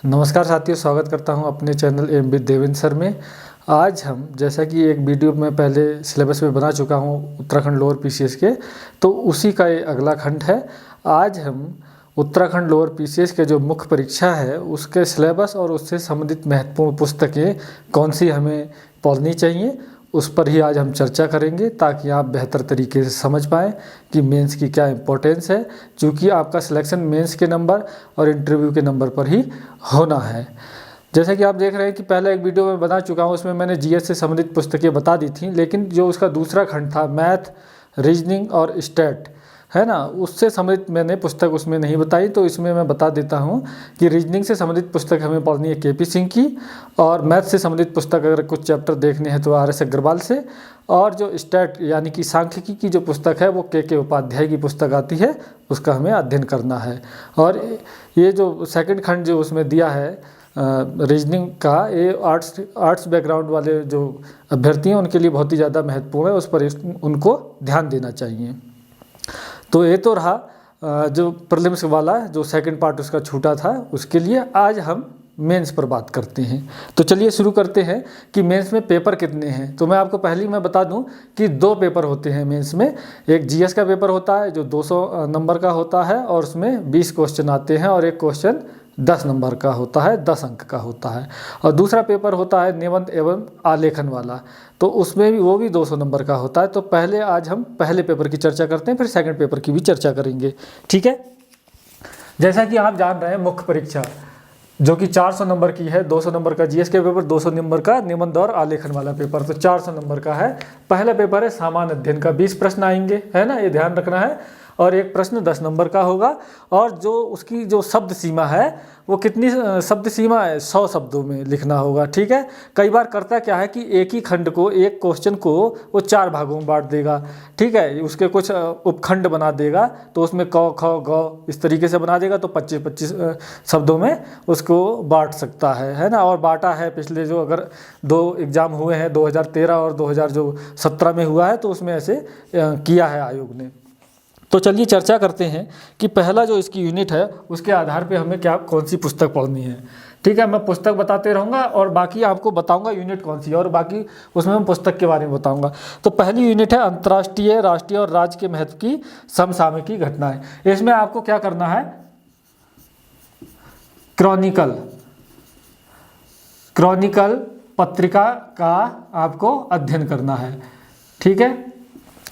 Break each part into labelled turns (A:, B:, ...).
A: नमस्कार साथियों, स्वागत करता हूं अपने channel M with Devendra sir में। आज हम जैसा कि एक वीडियो में पहले सिलेबस में बना चुका हूं उत्तराखंड लोअर पीसीएस के, तो उसी का ये अगला खंड है। आज हम उत्तराखंड लोअर पीसीएस के जो मुख्य परीक्षा है उसके सिलेबस और उससे संबंधित महत्वपूर्ण पुस्तकें कौन सी हमें पढ़नी चाहिए उस पर ही आज हम चर्चा करेंगे, ताकि आप बेहतर तरीके से समझ पाएँ कि मेंस की क्या इम्पोर्टेंस है, क्योंकि आपका सिलेक्शन मेंस के नंबर और इंटरव्यू के नंबर पर ही होना है। जैसा कि आप देख रहे हैं कि पहले एक वीडियो में बना चुका हूँ, उसमें मैंने जीएस से संबंधित पुस्तकें बता दी थी, लेकिन जो उसका दूसरा खंड था मैथ, रीजनिंग और स्टैट है ना, उससे संबंधित मैंने पुस्तक उसमें नहीं बताई। तो इसमें मैं बता देता हूँ कि रीजनिंग से संबंधित पुस्तक हमें पढ़नी है केपी सिंह की, और मैथ से संबंधित पुस्तक अगर कुछ चैप्टर देखने हैं तो आर.एस. अग्रवाल से, और जो स्टैट यानी कि सांख्यिकी की जो पुस्तक है वो के उपाध्याय की पुस्तक आती है, उसका हमें अध्ययन करना है। और ये जो सेकंड खंड जो उसमें दिया है रीजनिंग का, ये आर्ट्स बैकग्राउंड वाले जो अभ्यर्थी हैं उनके लिए बहुत ही ज़्यादा महत्वपूर्ण है, उस पर उनको ध्यान देना चाहिए। तो ये तो रहा जो प्रीलिम्स वाला जो सेकंड पार्ट उसका छूटा था उसके लिए। आज हम मेंस पर बात करते हैं। तो चलिए शुरू करते हैं कि मेंस में पेपर कितने हैं। तो मैं आपको पहले ही मैं बता दूं कि 2 पेपर होते हैं मेंस में। एक जीएस का पेपर होता है जो 200 नंबर का होता है और उसमें 20 क्वेश्चन आते हैं, और एक क्वेश्चन 10 नंबर का होता है, 10 अंक का होता है। और दूसरा पेपर होता है निबंध एवं आलेखन वाला, तो उसमें भी वो भी 200 नंबर का होता है। तो पहले आज हम पहले पेपर की चर्चा करते हैं, फिर सेकंड पेपर की भी चर्चा करेंगे, ठीक है। जैसा कि आप जान रहे हैं मुख्य परीक्षा जो कि 400 नंबर की है, 200 नंबर का जीएस के पेपर, 200 नंबर का निबंध और आलेखन वाला पेपर, तो 400 नंबर का है। पहला पेपर है सामान्य अध्ययन का, 20 प्रश्न आएंगे, है ना, ये ध्यान रखना है। और एक प्रश्न 10 नंबर का होगा, और जो उसकी जो शब्द सीमा है वो कितनी शब्द सीमा है, 100 शब्दों में लिखना होगा, ठीक है। कई बार करता क्या है कि एक ही खंड को, एक क्वेश्चन को वो 4 भागों में बांट देगा, ठीक है। उसके कुछ उपखंड बना देगा, तो उसमें क ख ग इस तरीके से बना देगा, तो 25-25 शब्दों में उसको बांट सकता है ना। और बांटा है पिछले जो अगर 2 एग्ज़ाम हुए हैं 2013 और 2017 में हुआ है, तो उसमें ऐसे किया है आयोग ने। तो चलिए चर्चा करते हैं कि पहला जो इसकी यूनिट है उसके आधार पे हमें क्या कौन सी पुस्तक पढ़नी है, ठीक है। मैं पुस्तक बताते रहूँगा और बाकी आपको बताऊँगा यूनिट कौन सी है, और बाकी उसमें मैं पुस्तक के बारे में बताऊँगा। तो पहली यूनिट है अंतर्राष्ट्रीय, राष्ट्रीय और राज्य के महत्व की समसामयिकी घटनाएं। इसमें आपको क्या करना है, क्रॉनिकल पत्रिका का आपको अध्ययन करना है, ठीक है।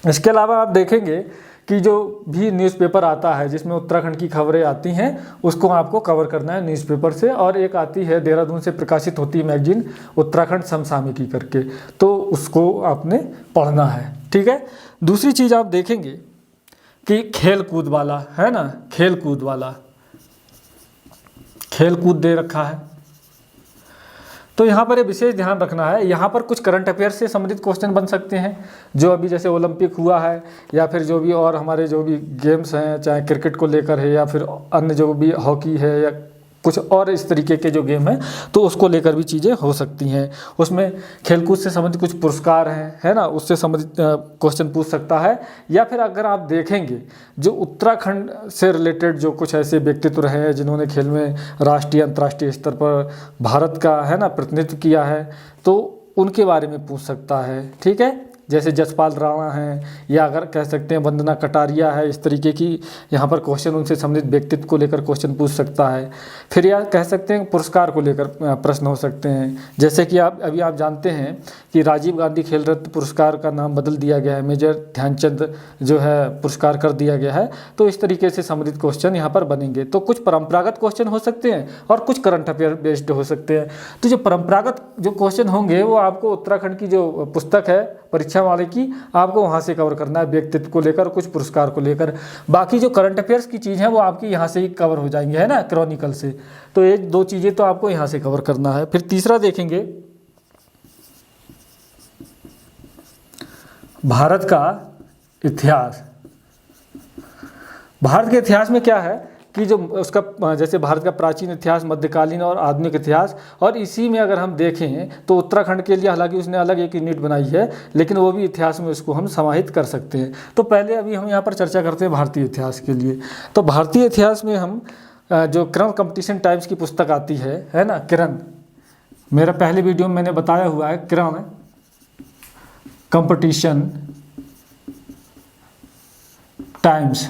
A: इसके अलावा आप देखेंगे कि जो भी न्यूज़पेपर आता है जिसमें उत्तराखंड की खबरें आती हैं उसको आपको कवर करना है न्यूज़पेपर से। और एक आती है देहरादून से प्रकाशित होती है मैगजीन उत्तराखंड समसामयिकी करके, तो उसको आपने पढ़ना है, ठीक है। दूसरी चीज़ आप देखेंगे कि खेल कूद वाला है ना, खेल कूद दे रखा है, तो यहाँ पर ये विशेष ध्यान रखना है। यहाँ पर कुछ करंट अफेयर से संबंधित क्वेश्चन बन सकते हैं, जो अभी जैसे ओलंपिक हुआ है, या फिर जो भी और हमारे जो भी गेम्स हैं, चाहे क्रिकेट को लेकर है या फिर अन्य जो भी हॉकी है या कुछ और इस तरीके के जो गेम हैं, तो उसको लेकर भी चीज़ें हो सकती हैं। उसमें खेलकूद से संबंधित कुछ पुरस्कार हैं, है ना, उससे संबंधित क्वेश्चन पूछ सकता है। या फिर अगर आप देखेंगे जो उत्तराखंड से रिलेटेड जो कुछ ऐसे व्यक्तित्व रहे हैं जिन्होंने खेल में राष्ट्रीय अंतर्राष्ट्रीय स्तर पर भारत का, है ना, प्रतिनिधित्व किया है, तो उनके बारे में पूछ सकता है, ठीक है। जैसे जसपाल राणा हैं, या अगर कह सकते हैं वंदना कटारिया है, इस तरीके की यहाँ पर क्वेश्चन उनसे संबंधित व्यक्तित्व को लेकर क्वेश्चन पूछ सकता है। फिर या कह सकते हैं पुरस्कार को लेकर प्रश्न हो सकते हैं, जैसे कि आप जानते हैं कि राजीव गांधी खेल रत्न पुरस्कार का नाम बदल दिया गया है, मेजर ध्यानचंद जो है पुरस्कार कर दिया गया है। तो इस तरीके से संबंधित क्वेश्चन यहाँ पर बनेंगे। तो कुछ परंपरागत क्वेश्चन हो सकते हैं और कुछ करंट अफेयर बेस्ड हो सकते हैं। तो जो परंपरागत जो क्वेश्चन होंगे वो आपको उत्तराखंड की जो पुस्तक है परीक्षा वाले की, आपको वहाँ से कवर करना है, व्यक्तित्व को लेकर, कुछ पुरस्कार को लेकर। बाकी जो करंट अफेयर्स की चीज़ है वो आपकी यहाँ से ही कवर हो जाएंगे, है ना, क्रॉनिकल से। तो ये 2 चीज़ें तो आपको यहाँ से कवर करना है। फिर तीसरा देखेंगे भारत का इतिहास। भारत के इतिहास में क्या है कि जो उसका जैसे भारत का प्राचीन इतिहास, मध्यकालीन और आधुनिक इतिहास, और इसी में अगर हम देखें तो उत्तराखंड के लिए हालांकि उसने अलग एक यूनिट बनाई है, लेकिन वो भी इतिहास में उसको हम समाहित कर सकते हैं। तो पहले अभी हम यहाँ पर चर्चा करते हैं भारतीय इतिहास के लिए। तो भारतीय इतिहास में हम जो किरण कंपटीशन टाइम्स की पुस्तक आती है ना, किरण, मेरा पहले वीडियो में मैंने बताया हुआ है, किरण कंपटीशन टाइम्स,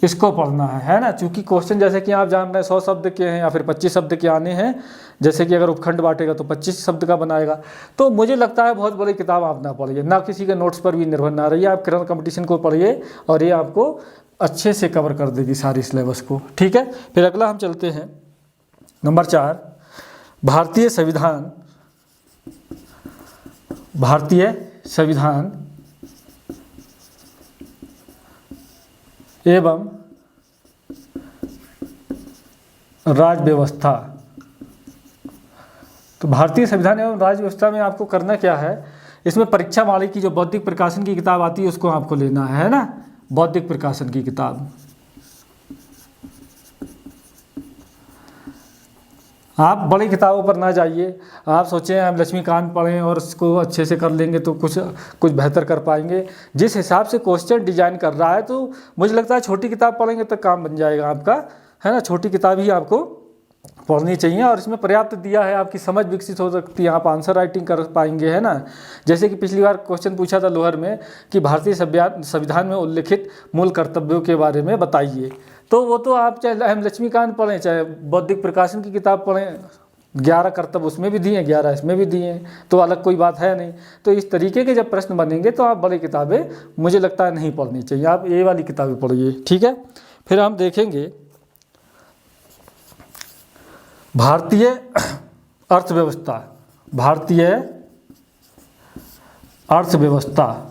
A: इसको पढ़ना है ना। चूंकि क्वेश्चन जैसे कि आप जान रहे हैं 100 शब्द के हैं या फिर 25 शब्द के आने हैं, जैसे कि अगर उपखंड बांटेगा तो 25 शब्द का बनाएगा। तो मुझे लगता है बहुत बड़ी किताब आप ना पढ़िए, ना किसी के नोट्स पर भी निर्भर ना रहिए, आप किरण कंपटीशन को पढ़िए और ये आपको अच्छे से कवर कर देगी सारी सिलेबस को। ठीक है, फिर अगला हम चलते हैं नंबर 4, भारतीय संविधान, भारतीय संविधान एवं राज्य व्यवस्था। तो भारतीय संविधान एवं राज्य व्यवस्था में आपको करना क्या है, इसमें परीक्षा वाले की जो बौद्धिक प्रकाशन की किताब आती है उसको आपको लेना है ना, बौद्धिक प्रकाशन की किताब। आप बड़ी किताबों पर ना जाइए, आप सोचें हम लक्ष्मीकांत पढ़ें और उसको अच्छे से कर लेंगे तो कुछ बेहतर कर पाएंगे। जिस हिसाब से क्वेश्चन डिजाइन कर रहा है तो मुझे लगता है छोटी किताब पढ़ेंगे तो काम बन जाएगा आपका, है ना। छोटी किताब ही आपको पढ़नी चाहिए और इसमें पर्याप्त दिया है, आपकी समझ विकसित हो सकती है, आप आंसर राइटिंग कर पाएंगे, है ना। जैसे कि पिछली बार क्वेश्चन पूछा था लोअर में कि भारतीय संविधान में उल्लिखित मूल कर्तव्यों के बारे में बताइए, तो वो तो आप चाहे हम लक्ष्मीकांत पढ़ें चाहे बौद्धिक प्रकाशन की किताब पढ़ें, 11 कर्तव्य उसमें भी दिए हैं, 11 इसमें भी दिए हैं, तो अलग कोई बात है नहीं। तो इस तरीके के जब प्रश्न बनेंगे तो आप बड़ी किताबें मुझे लगता है नहीं पढ़नी चाहिए, आप ये वाली किताबें पढ़िए। ठीक है, फिर हम देखेंगे भारतीय अर्थव्यवस्था, भारतीय अर्थव्यवस्था,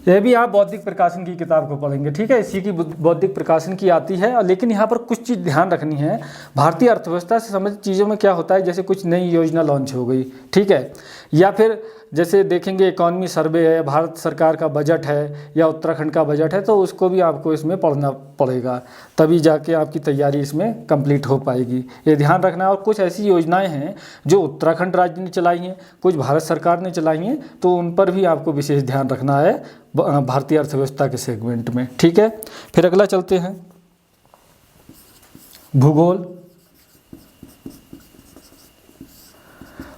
A: ये भी आप बौद्धिक प्रकाशन की किताब को पढ़ेंगे। ठीक है, इसी की बौद्धिक प्रकाशन की आती है, लेकिन यहाँ पर कुछ चीज़ ध्यान रखनी है। भारतीय अर्थव्यवस्था से संबंधित चीज़ों में क्या होता है, जैसे कुछ नई योजना लॉन्च हो गई, ठीक है, या फिर जैसे देखेंगे इकॉनमी सर्वे है, भारत सरकार का बजट है या उत्तराखंड का बजट है, तो उसको भी आपको इसमें पढ़ना पड़ेगा, तभी जाके आपकी तैयारी इसमें कंप्लीट हो पाएगी, ये ध्यान रखना है। और कुछ ऐसी योजनाएं हैं जो उत्तराखंड राज्य ने चलाई हैं, कुछ भारत सरकार ने चलाई हैं, तो उन पर भी आपको विशेष ध्यान रखना है भारतीय अर्थव्यवस्था के सेगमेंट में। ठीक है, फिर अगला चलते हैं भूगोल।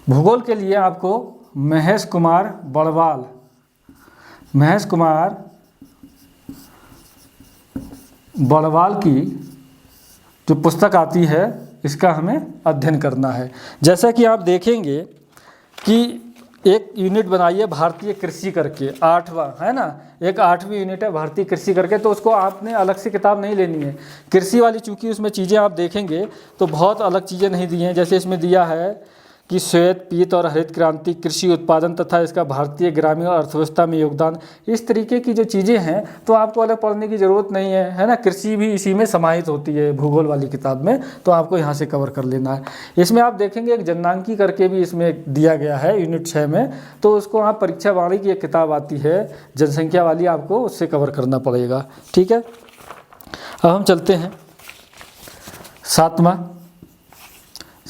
A: भूगोल के लिए आपको महेश कुमार बड़वाल, महेश कुमार बड़वाल की जो पुस्तक आती है इसका हमें अध्ययन करना है। जैसा कि आप देखेंगे कि एक यूनिट बनाइए भारतीय कृषि करके, 8वां है ना, एक 8वीं यूनिट है भारतीय कृषि करके, तो उसको आपने अलग से किताब नहीं लेनी है कृषि वाली, चूँकि उसमें चीज़ें आप देखेंगे तो बहुत अलग चीज़ें नहीं दी हैं। जैसे इसमें दिया है कि श्वेत पीत और हरित क्रांति, कृषि उत्पादन तथा इसका भारतीय ग्रामीण अर्थव्यवस्था में योगदान, इस तरीके की जो चीज़ें हैं तो आपको अलग पढ़ने की ज़रूरत नहीं है ना। कृषि भी इसी में समाहित होती है भूगोल वाली किताब में, तो आपको यहाँ से कवर कर लेना है। इसमें आप देखेंगे एक जननांकी करके भी इसमें दिया गया है यूनिट 6 में, तो उसको आप परीक्षा वाणी की एक किताब आती है जनसंख्या वाली, आपको उससे कवर करना पड़ेगा। ठीक है, अब हम चलते हैं 7वां,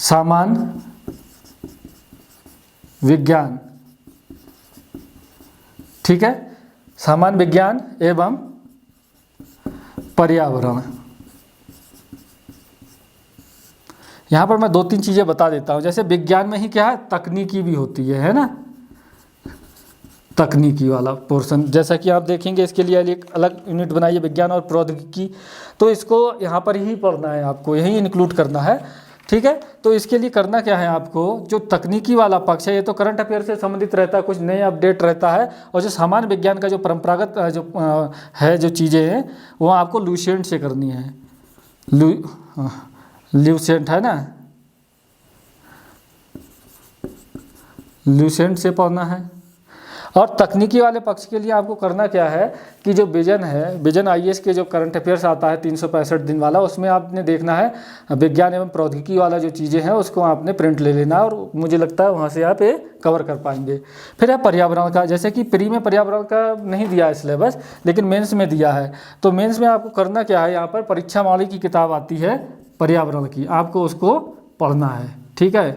A: सामान्य विज्ञान। ठीक है, सामान्य विज्ञान एवं पर्यावरण। यहाँ पर मैं 2-3 चीज़ें बता देता हूँ। जैसे विज्ञान में ही क्या है, तकनीकी भी होती है ना, तकनीकी वाला पोर्शन। जैसा कि आप देखेंगे इसके लिए एक अलग यूनिट बनाइए विज्ञान और प्रौद्योगिकी, तो इसको यहाँ पर ही पढ़ना है, आपको यही इंक्लूड करना है। ठीक है, तो इसके लिए करना क्या है, आपको जो तकनीकी वाला पक्ष है ये तो करंट अफेयर से संबंधित रहता है, कुछ नए अपडेट रहता है, और जो सामान्य विज्ञान का जो परंपरागत जो है जो चीज़ें हैं वो आपको लुसेंट से करनी है, लुसेंट है ना, लुसेंट से पढ़ना है। और तकनीकी वाले पक्ष के लिए आपको करना क्या है कि जो विजन है, विजन IAS के जो करंट अफेयर्स आता है 365 दिन वाला, उसमें आपने देखना है विज्ञान एवं प्रौद्योगिकी वाला जो चीज़ें हैं उसको आपने प्रिंट ले लेना, और मुझे लगता है वहाँ से आप ये कवर कर पाएंगे। फिर है पर्यावरण का, जैसे कि प्री में पर्यावरण का नहीं दिया है सिलेबस, लेकिन मेंस में दिया है, तो मेंस में आपको करना क्या है, यहाँ पर परीक्षा वाली की किताब आती है पर्यावरण की, आपको उसको पढ़ना है। ठीक है,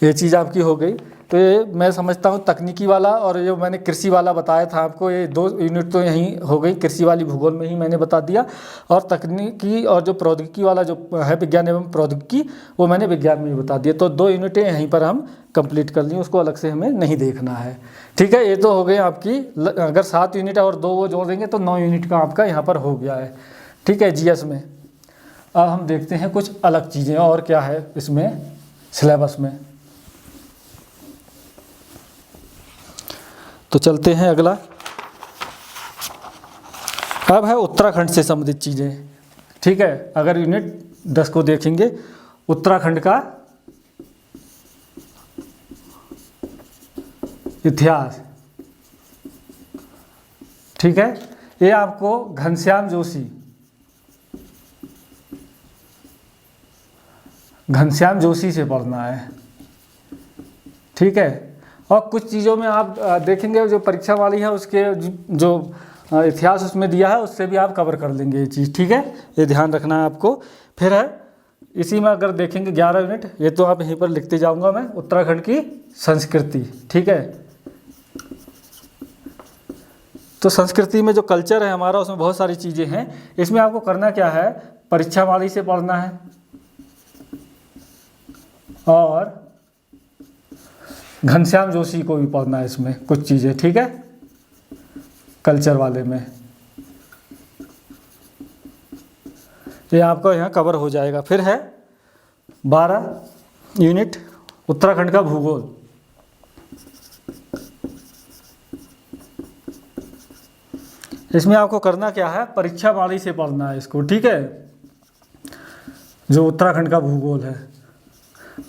A: ये चीज़ आपकी हो गई। तो ये मैं समझता हूँ तकनीकी वाला और जो मैंने कृषि वाला बताया था आपको, ये 2 यूनिट तो यहीं हो गई, कृषि वाली भूगोल में ही मैंने बता दिया, और तकनीकी और जो प्रौद्योगिकी वाला जो है विज्ञान एवं प्रौद्योगिकी, वो मैंने विज्ञान में ही बता दिया। तो 2 यूनिटें यहीं पर हम कंप्लीट कर ली, उसको अलग से हमें नहीं देखना है। ठीक है, ये तो हो गई आपकी, अगर 7 यूनिट और 2 वो जोड़ देंगे तो 9 यूनिट का आपका यहाँ पर हो गया है। ठीक है, जीएस में। अब हम देखते हैं कुछ अलग चीज़ें और क्या है इसमें सिलेबस में। तो चलते हैं अगला। अब है उत्तराखंड से संबंधित चीज़ें। ठीक है, अगर यूनिट 10 को देखेंगे, उत्तराखंड का इतिहास। ठीक है, ये आपको घनश्याम जोशी से पढ़ना है। ठीक है, और कुछ चीज़ों में आप देखेंगे जो परीक्षा वाली है उसके जो इतिहास उसमें दिया है उससे भी आप कवर कर लेंगे ये चीज़। ठीक है, ये ध्यान रखना है आपको। फिर है इसी में अगर देखेंगे 11 यूनिट, ये तो आप यहीं पर लिखते जाऊंगा मैं, उत्तराखंड की संस्कृति। ठीक है, तो संस्कृति में जो कल्चर है हमारा उसमें बहुत सारी चीज़ें हैं। इसमें आपको करना क्या है, परीक्षा वाली से पढ़ना है और घनश्याम जोशी को भी पढ़ना है इसमें कुछ चीज़ें। ठीक है, कल्चर वाले में ये आपको यहाँ कवर हो जाएगा। फिर है 12 यूनिट उत्तराखंड का भूगोल। इसमें आपको करना क्या है, परीक्षा वाली से पढ़ना है इसको। ठीक है, जो उत्तराखंड का भूगोल है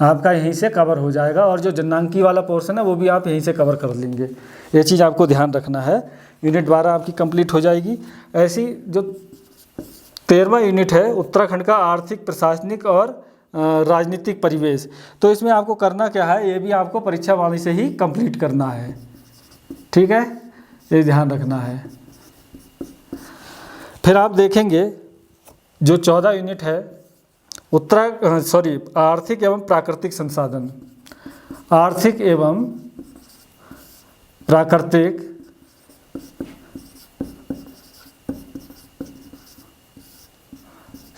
A: आपका यहीं से कवर हो जाएगा, और जो जन्नांकी वाला पोर्शन है वो भी आप यहीं से कवर कर लेंगे। ये चीज़ आपको ध्यान रखना है। यूनिट 12 आपकी कंप्लीट हो जाएगी। ऐसी जो 13वां यूनिट है उत्तराखंड का आर्थिक, प्रशासनिक और राजनीतिक परिवेश, तो इसमें आपको करना क्या है, ये भी आपको परीक्षा वाली से ही कंप्लीट करना है। ठीक है, ये ध्यान रखना है। फिर आप देखेंगे जो 14 यूनिट है आर्थिक एवं प्राकृतिक संसाधन। आर्थिक एवं प्राकृतिक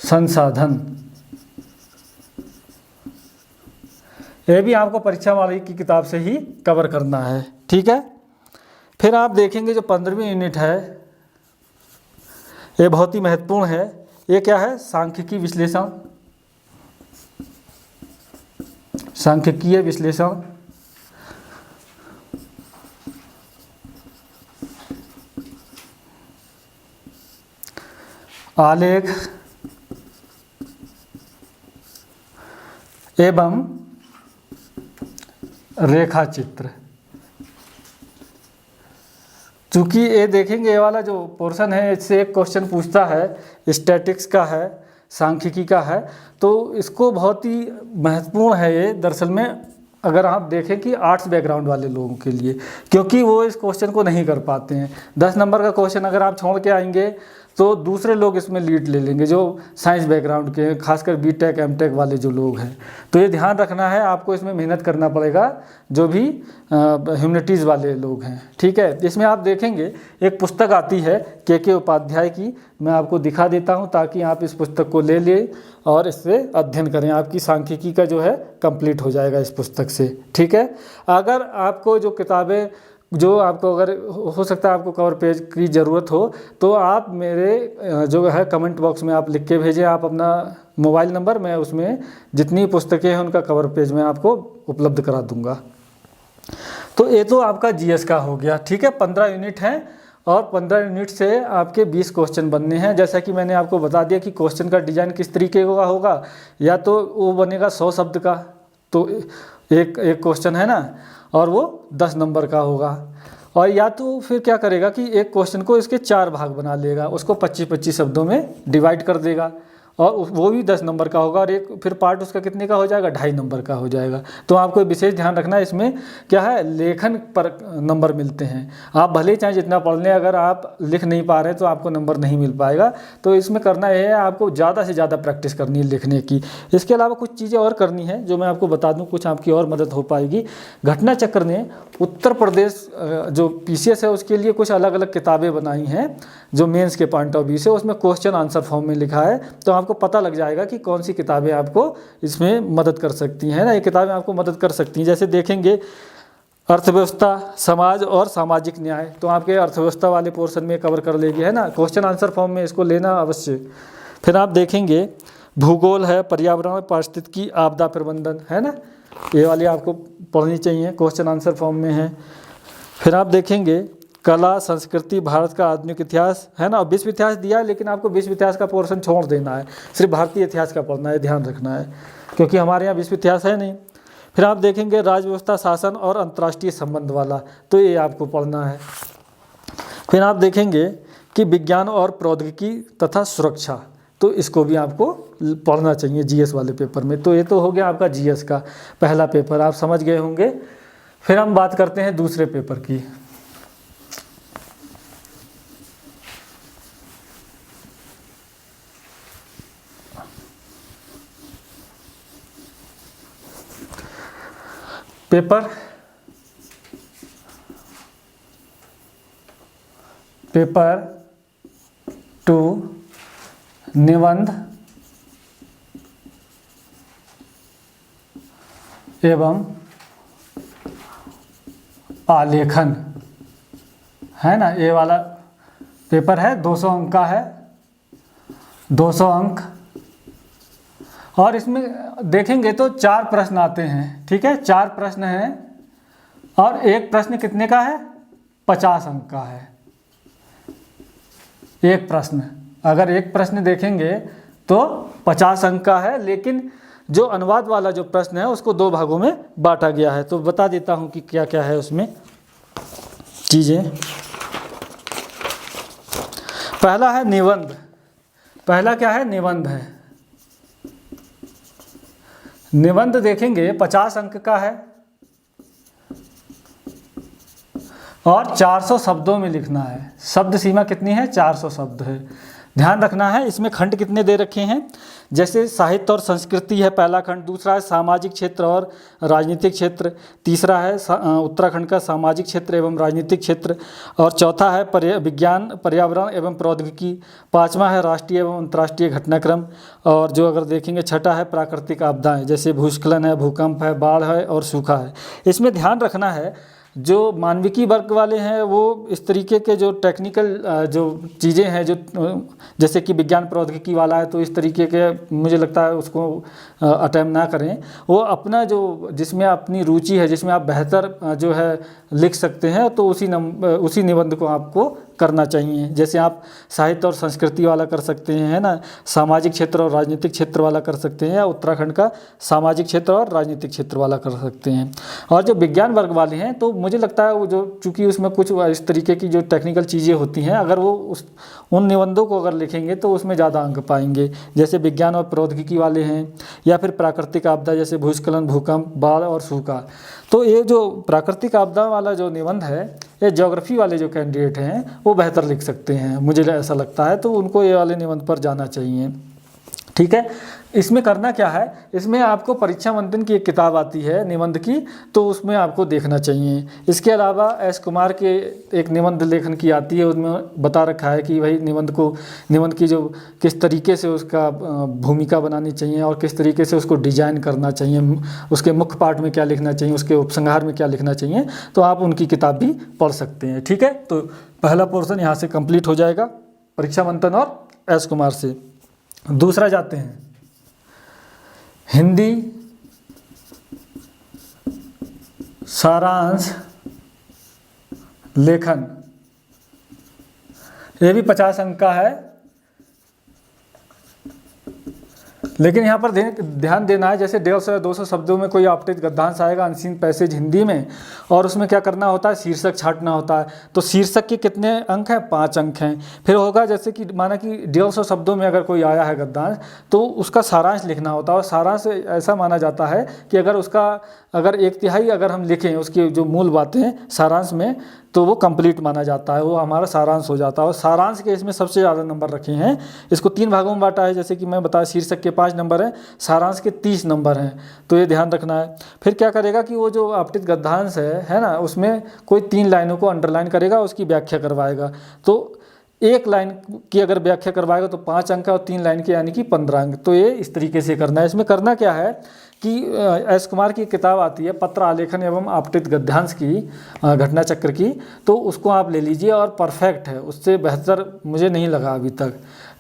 A: संसाधन, ये भी आपको परीक्षा वाली की किताब से ही कवर करना है। ठीक है, फिर आप देखेंगे जो 15वीं यूनिट है ये बहुत ही महत्वपूर्ण है। ये क्या है, सांख्यिकी विश्लेषण, सांख्यिकीय विश्लेषण। आलेख एवं रेखा चित्र। चूँकि ये देखेंगे, ये वाला जो पोर्शन है इससे एक क्वेश्चन पूछता है, स्टैटिक्स का है, सांख्यिकी का है, तो इसको बहुत ही महत्वपूर्ण है ये दरअसल में, अगर आप देखें कि आर्ट्स बैकग्राउंड वाले लोगों के लिए, क्योंकि वो इस क्वेश्चन को नहीं कर पाते हैं। 10 नंबर का क्वेश्चन अगर आप छोड़ के आएंगे तो दूसरे लोग इसमें लीड ले लेंगे जो साइंस बैकग्राउंड के, खासकर बीटेक एमटेक वाले जो लोग हैं। तो ये ध्यान रखना है, आपको इसमें मेहनत करना पड़ेगा जो भी ह्यूमैनिटीज़ वाले लोग हैं। ठीक है, इसमें आप देखेंगे एक पुस्तक आती है के उपाध्याय की, मैं आपको दिखा देता हूँ ताकि आप इस पुस्तक को ले लें और इससे अध्ययन करें। आपकी सांख्यिकी का जो है कंप्लीट हो जाएगा इस पुस्तक से। ठीक है, अगर आपको जो किताबें जो आपको अगर हो सकता है आपको कवर पेज की ज़रूरत हो तो आप मेरे जो है कमेंट बॉक्स में आप लिख के भेजें आप अपना मोबाइल नंबर, मैं उसमें जितनी पुस्तकें हैं उनका कवर पेज मैं आपको उपलब्ध करा दूंगा। तो ये तो आपका जीएस का हो गया। ठीक है, 15 यूनिट हैं और 15 यूनिट से आपके 20 क्वेश्चन बनने हैं। जैसा कि मैंने आपको बता दिया कि क्वेश्चन का डिज़ाइन किस तरीके का होगा, या तो वो बनेगा 100 शब्द का, तो एक क्वेश्चन है ना, और वो 10 नंबर का होगा, और या तो फिर क्या करेगा कि एक क्वेश्चन को इसके 4 भाग बना लेगा, उसको 25-25 शब्दों में डिवाइड कर देगा और वो भी 10 नंबर का होगा, और एक फिर पार्ट उसका कितने का हो जाएगा, 2.5 नंबर का हो जाएगा। तो आपको विशेष ध्यान रखना है, इसमें क्या है, लेखन पर नंबर मिलते हैं। आप भले ही चाहे जितना पढ़ लें, अगर आप लिख नहीं पा रहे तो आपको नंबर नहीं मिल पाएगा। तो इसमें करना यह है, आपको ज़्यादा से ज़्यादा प्रैक्टिस करनी है लिखने की। इसके अलावा कुछ चीज़ें और करनी है जो मैं आपको बता दूँ, कुछ आपकी और मदद हो पाएगी। घटना चक्र ने उत्तर प्रदेश जो पीसीएस है उसके लिए कुछ अलग अलग किताबें बनाई हैं जो मेंस के पॉइंट ऑफ व्यू से, उसमें क्वेश्चन आंसर फॉर्म में लिखा है। तो आपको पता लग जाएगा कि कौन सी किताबें आपको इसमें मदद कर सकती हैं ना, ये किताबें आपको मदद कर सकती हैं। जैसे देखेंगे अर्थव्यवस्था, समाज और सामाजिक न्याय, तो आपके अर्थव्यवस्था वाले पोर्शन में कवर कर लेगी, है ना, क्वेश्चन आंसर फॉर्म में इसको लेना अवश्य। फिर आप देखेंगे भूगोल है, पर्यावरण, पारिस्थितिकी, आपदा प्रबंधन, है ना, ये वाली आपको पढ़नी चाहिए, क्वेश्चन आंसर फॉर्म में है। फिर आप देखेंगे कला, संस्कृति, भारत का आधुनिक इतिहास, है ना, विश्व इतिहास दिया है, लेकिन आपको विश्व इतिहास का पोर्शन छोड़ देना है, सिर्फ भारतीय इतिहास का पढ़ना है, ध्यान रखना है, क्योंकि हमारे यहाँ विश्व इतिहास है नहीं। फिर आप देखेंगे राज्य व्यवस्था, शासन और अंतर्राष्ट्रीय संबंध वाला, तो ये आपको पढ़ना है। फिर आप देखेंगे कि विज्ञान और प्रौद्योगिकी तथा सुरक्षा, तो इसको भी आपको पढ़ना चाहिए जीएस वाले पेपर में। तो ये तो हो गया आपका जीएस का पहला पेपर, आप समझ गए होंगे। फिर हम बात करते हैं दूसरे पेपर की। पेपर 2 निबंध एवं आलेखन, है ना, ये वाला पेपर है, 200 अंक का है, 200 अंक। और इसमें देखेंगे तो 4 प्रश्न आते हैं, ठीक है, 4 प्रश्न हैं, और एक प्रश्न कितने का है, 50 अंक का है एक प्रश्न। अगर एक प्रश्न देखेंगे तो 50 अंक का है, लेकिन जो अनुवाद वाला जो प्रश्न है उसको 2 भागों में बांटा गया है। तो बता देता हूं कि क्या क्या है उसमें चीज़ें। पहला है निबंध, पहला क्या है, निबंध है। निबंध देखेंगे 50 अंक का है और 400 शब्दों में लिखना है। शब्द सीमा कितनी है, 400 शब्द है। ध्यान रखना है, इसमें खंड कितने दे रखे हैं, जैसे साहित्य और संस्कृति है पहला खंड, दूसरा है सामाजिक क्षेत्र और राजनीतिक क्षेत्र, तीसरा है उत्तराखंड का सामाजिक क्षेत्र एवं राजनीतिक क्षेत्र, और चौथा है विज्ञान, पर्यावरण एवं प्रौद्योगिकी, पांचवा है राष्ट्रीय एवं अंतर्राष्ट्रीय घटनाक्रम, और जो अगर देखेंगे छठा है प्राकृतिक आपदाएं, जैसे भूस्खलन है, भूकंप है, बाढ़ है और सूखा है। इसमें ध्यान रखना है जो मानविकी वर्ग वाले हैं वो इस तरीके के जो टेक्निकल जो चीज़ें हैं, जो जैसे कि विज्ञान प्रौद्योगिकी वाला है, तो इस तरीके के मुझे लगता है उसको अटेम्प्ट ना करें। वो अपना जो जिसमें अपनी रुचि है, जिसमें आप बेहतर जो है लिख सकते हैं, तो उसी निबंध को आपको करना चाहिए। जैसे आप साहित्य और संस्कृति वाला कर सकते हैं, है ना, सामाजिक क्षेत्र और राजनीतिक क्षेत्र वाला कर सकते हैं, या उत्तराखंड का सामाजिक क्षेत्र और राजनीतिक क्षेत्र वाला कर सकते हैं। और जो विज्ञान वर्ग वाले हैं तो मुझे लगता है वो जो चूँकि उसमें कुछ इस तरीके की जो टेक्निकल चीज़ें होती हैं, अगर वो उन निबंधों को अगर लिखेंगे तो उसमें ज़्यादा अंक पाएंगे। जैसे विज्ञान और प्रौद्योगिकी वाले हैं, या फिर प्राकृतिक आपदा जैसे भूस्खलन, भूकंप, बाढ़ और सूखा। तो ये जो प्राकृतिक आपदा वाला जो निबंध है, ये ज्योग्राफी वाले जो कैंडिडेट हैं वो बेहतर लिख सकते हैं, मुझे ऐसा लगता है, तो उनको ये वाले निबंध पर जाना चाहिए। ठीक है, इसमें करना क्या है, इसमें आपको परीक्षा मंथन की एक किताब आती है निबंध की, तो उसमें आपको देखना चाहिए। इसके अलावा एस कुमार के एक निबंध लेखन की आती है, उसमें बता रखा है कि भाई निबंध की जो किस तरीके से उसका भूमिका बनानी चाहिए और किस तरीके से उसको डिजाइन करना चाहिए, उसके मुख्य पाठ में क्या लिखना चाहिए, उसके उपसंहार में क्या लिखना चाहिए, तो आप उनकी किताब भी पढ़ सकते हैं। ठीक है, तो पहला पोर्शन यहाँ से कंप्लीट हो जाएगा परीक्षा मंथन और एस कुमार से। दूसरा जाते हैं हिंदी सारांश लेखन, ये भी 50 अंक का है, लेकिन यहाँ पर ध्यान देना है, जैसे 150 या 200 शब्दों में कोई आपतित गद्यांश आएगा अनसीन पैसेज हिंदी में, और उसमें क्या करना होता है, शीर्षक छांटना होता है। तो शीर्षक के कितने अंक हैं, 5 अंक हैं। फिर होगा जैसे कि माना कि 150 शब्दों में अगर कोई आया है गद्यांश, तो उसका सारांश लिखना होता है। और सारांश ऐसा माना जाता है कि अगर 1/3 अगर हम लिखें उसकी जो मूल बातें सारांश में, तो वो कंप्लीट माना जाता है, वो हमारा सारांश हो जाता है। और सारांश के इसमें सबसे ज़्यादा नंबर रखे हैं। इसको 3 भागों में बांटा है, जैसे कि मैं बताया, शीर्षक के 5 नंबर हैं, सारांश के 30 नंबर हैं। तो ये ध्यान रखना है। फिर क्या करेगा कि वो जो आपतित गद्यांश है ना, उसमें कोई 3 लाइनों को अंडरलाइन करेगा, उसकी व्याख्या करवाएगा। तो 1 लाइन की अगर व्याख्या करवाएगा तो 5 अंक है, और 3 लाइन के यानी कि 15 अंक। तो ये इस तरीके से करना है। इसमें करना क्या है कि एस कुमार की किताब आती है पत्र आलेखन एवं आपतित गद्यांश की, घटना चक्र की, तो उसको आप ले लीजिए, और परफेक्ट है, उससे बेहतर मुझे नहीं लगा अभी तक।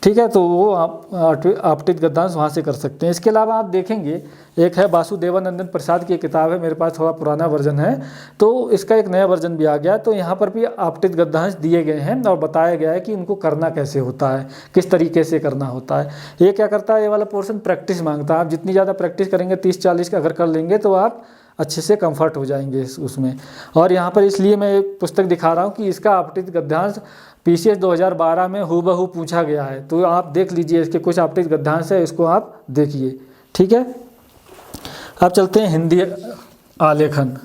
A: ठीक है, तो वो आप आपतित गद्यांश वहाँ से कर सकते हैं। इसके अलावा आप देखेंगे एक है वासुदेवानंदन प्रसाद की किताब है, मेरे पास थोड़ा पुराना वर्जन है, तो इसका एक नया वर्जन भी आ गया। तो यहाँ पर भी आपतित गद्यांश दिए गए हैं और बताया गया है कि इनको करना कैसे होता है, किस तरीके से करना होता है। ये क्या करता है, ये वाला पोर्शन प्रैक्टिस मांगता है। आप जितनी ज़्यादा प्रैक्टिस करेंगे, 30-40 का अगर कर लेंगे, तो आप अच्छे से कंफर्ट हो जाएंगे उसमें। और यहाँ पर इसलिए मैं एक पुस्तक दिखा रहा हूँ कि इसका आपतित गद्यांश पीसीएस 2012 में हूबहू पूछा गया है। तो आप देख लीजिए, इसके कुछ आपतित गद्यांश है, इसको आप देखिए। ठीक है, अब चलते हैं हिंदी आलेखन।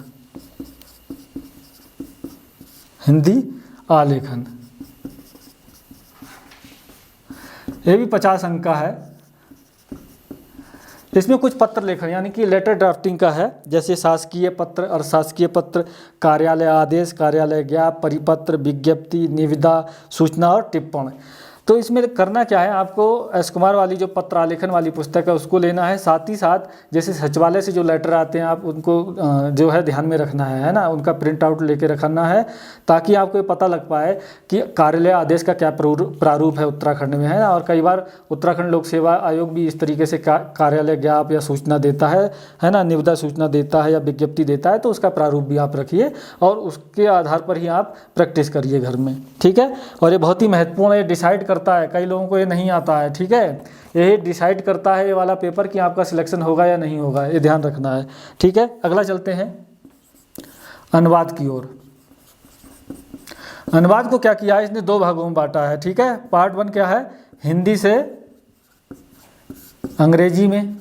A: हिंदी आलेखन ये भी 50 अंक का है। इसमें कुछ पत्र लेखन यानी कि लेटर ड्राफ्टिंग का है, जैसे शासकीय पत्र, अशासकीय पत्र, कार्यालय आदेश, कार्यालय ज्ञापन, परिपत्र, विज्ञप्ति, निविदा, सूचना और टिप्पण। तो इसमें करना क्या है, आपको एस कुमार वाली जो पत्र आलेखन वाली पुस्तक है उसको लेना है। साथ ही साथ जैसे सचिवालय से जो लेटर आते हैं, आप उनको जो है ध्यान में रखना है ना, उनका प्रिंट आउट लेके रखना है, ताकि आपको ये पता लग पाए कि कार्यालय आदेश का क्या प्रारूप है उत्तराखंड में, है ना। और कई बार उत्तराखंड लोक सेवा आयोग भी इस तरीके से कार्यालय ज्ञापन या सूचना देता है ना, निविदा सूचना देता है या विज्ञप्ति देता है। तो उसका प्रारूप भी आप रखिए और उसके आधार पर ही आप प्रैक्टिस करिए घर में। ठीक है, और ये बहुत ही महत्वपूर्ण है, डिसाइड करता है, कई लोगों को ये नहीं आता है। ठीक है, यही डिसाइड करता है ये वाला पेपर कि आपका सिलेक्शन होगा या नहीं होगा, ये ध्यान रखना है। ठीक है, अगला चलते हैं अनुवाद की ओर। अनुवाद को क्या किया है, इसने 2 भागों में बांटा है। ठीक है, पार्ट 1 क्या है, हिंदी से अंग्रेजी में,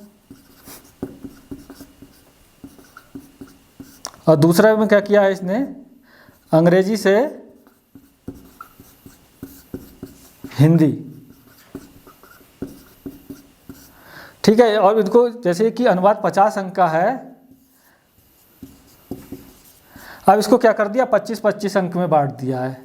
A: और दूसरा में क्या किया है इसने, अंग्रेजी से हिंदी। ठीक है, और इनको जैसे कि अनुवाद 50 अंक का है, अब इसको क्या कर दिया, 25-25 अंक में बांट दिया है।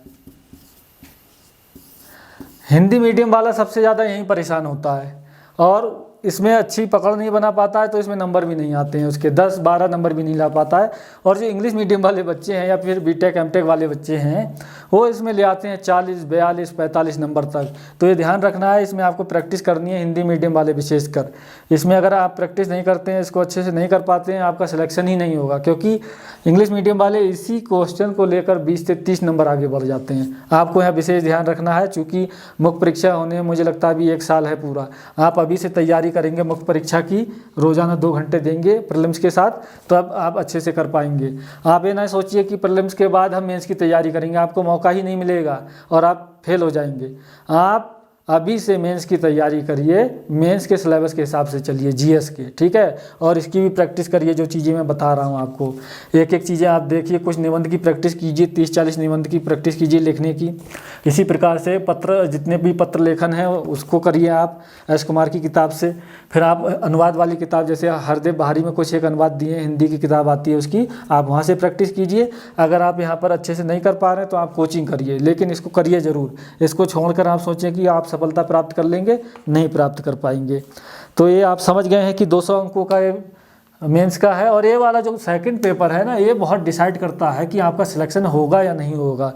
A: हिंदी मीडियम वाला सबसे ज़्यादा यहीं परेशान होता है, और इसमें अच्छी पकड़ नहीं बना पाता है, तो इसमें नंबर भी नहीं आते हैं, उसके 10-12 नंबर भी नहीं ला पाता है। और जो इंग्लिश मीडियम वाले बच्चे हैं या फिर बीटेक एमटेक वाले बच्चे हैं, वो इसमें ले आते हैं 40, 42, 45 नंबर तक। तो ये ध्यान रखना है, इसमें आपको प्रैक्टिस करनी है, हिंदी मीडियम वाले विशेषकर। इसमें अगर आप प्रैक्टिस नहीं करते हैं, इसको अच्छे से नहीं कर पाते हैं, आपका सिलेक्शन ही नहीं होगा, क्योंकि इंग्लिश मीडियम वाले इसी क्वेश्चन को लेकर 20 से 30 नंबर आगे बढ़ जाते हैं। आपको यहाँ विशेष ध्यान रखना है, चूँकि मुख्य परीक्षा होने में मुझे लगता है अभी 1 साल है पूरा। आप अभी से तैयारी करेंगे मुख्य परीक्षा की, रोजाना 2 घंटे देंगे प्रीलिम्स के साथ, तो अब आप अच्छे से कर पाएंगे। आप ये ना सोचिए कि प्रीलिम्स के बाद हम मेंस की तैयारी करेंगे, आपको मौका ही नहीं मिलेगा और आप फेल हो जाएंगे। आप अभी से मेंस की तैयारी करिए, मेंस के सिलेबस के हिसाब से चलिए, जीएस के। ठीक है, और इसकी भी प्रैक्टिस करिए, जो चीज़ें मैं बता रहा हूँ आपको, एक एक चीज़ें आप देखिए। कुछ निबंध की प्रैक्टिस कीजिए, 30-40 निबंध की प्रैक्टिस कीजिए लिखने की। इसी प्रकार से पत्र, जितने भी पत्र लेखन है उसको करिए आप एस कुमार की किताब से। फिर आप अनुवाद वाली किताब, जैसे हरदेव बहारी में कुछ एक अनुवाद दिए, हिंदी की किताब आती है उसकी, आप वहाँ से प्रैक्टिस कीजिए। अगर आप यहाँ पर अच्छे से नहीं कर पा रहे हैं तो आप कोचिंग करिए, लेकिन इसको करिए ज़रूर। इसको छोड़कर आप सोचें कि आप सफलता प्राप्त कर लेंगे, नहीं प्राप्त कर पाएंगे। तो ये आप समझ गए हैं कि 200 अंकों का ये मेंस का है। और ये वाला जो सेकंड पेपर है ना, ये बहुत डिसाइड करता है कि आपका सिलेक्शन होगा या नहीं होगा,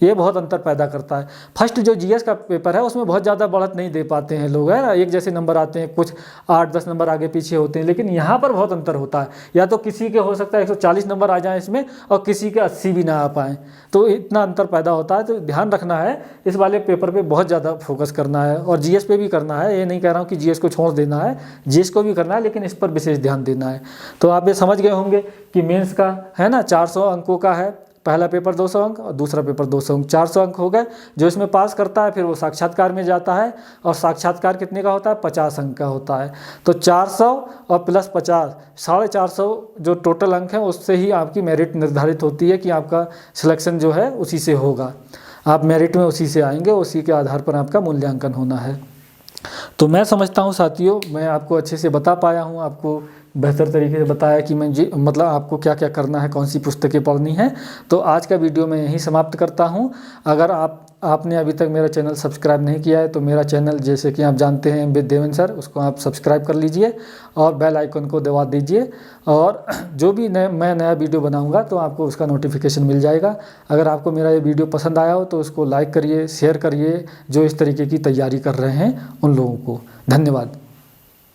A: ये बहुत अंतर पैदा करता है। फर्स्ट जो जीएस का पेपर है उसमें बहुत ज़्यादा बढ़त नहीं दे पाते हैं लोग, है ना, एक जैसे नंबर आते हैं, कुछ 8-10 नंबर आगे पीछे होते हैं, लेकिन यहाँ पर बहुत अंतर होता है। या तो किसी के हो सकता है 140 नंबर आ जाए इसमें और किसी के 80 भी ना आ पाएँ, तो इतना अंतर पैदा होता है। तो ध्यान रखना है, इस वाले पेपर पर बहुत ज़्यादा फोकस करना है और जीएस पे भी करना है। ये नहीं कह रहा हूँ कि जीएस को छोड़ देना है, जीएस को भी करना है, लेकिन इस पर विशेष ध्यान देना है। तो आप ये समझ गए होंगे कि मेंस का है ना 400 अंकों का है, पहला पेपर 200 अंक और दूसरा पेपर 200 अंक, 400 अंक हो गए। जो इसमें पास करता है फिर वो साक्षात्कार में जाता है, और साक्षात्कार कितने का होता है, 50 अंक का होता है। तो 400 और प्लस 50, 450 जो टोटल अंक है उससे ही आपकी मेरिट निर्धारित होती है कि आपका सिलेक्शन जो है उसी से होगा, आप मेरिट में उसी से आएंगे, उसी के आधार पर आपका मूल्यांकन होना है। तो मैं समझता हूँ साथियों, मैं आपको अच्छे से बता पाया हूँ, आपको बेहतर तरीके से बताया कि मैं जी मतलब आपको क्या क्या करना है, कौन सी पुस्तकें पढ़नी है। तो आज का वीडियो मैं यहीं समाप्त करता हूँ। अगर आपने अभी तक मेरा चैनल सब्सक्राइब नहीं किया है तो मेरा चैनल, जैसे कि आप जानते हैं, एमबी देवेंद्र सर, उसको आप सब्सक्राइब कर लीजिए और बेल आइकन को दबा दीजिए, और जो भी मैं नया वीडियो बनाऊंगा तो आपको उसका नोटिफिकेशन मिल जाएगा। अगर आपको मेरा ये वीडियो पसंद आया हो तो उसको लाइक करिए, शेयर करिए, जो इस तरीके की तैयारी कर रहे हैं उन लोगों को। धन्यवाद।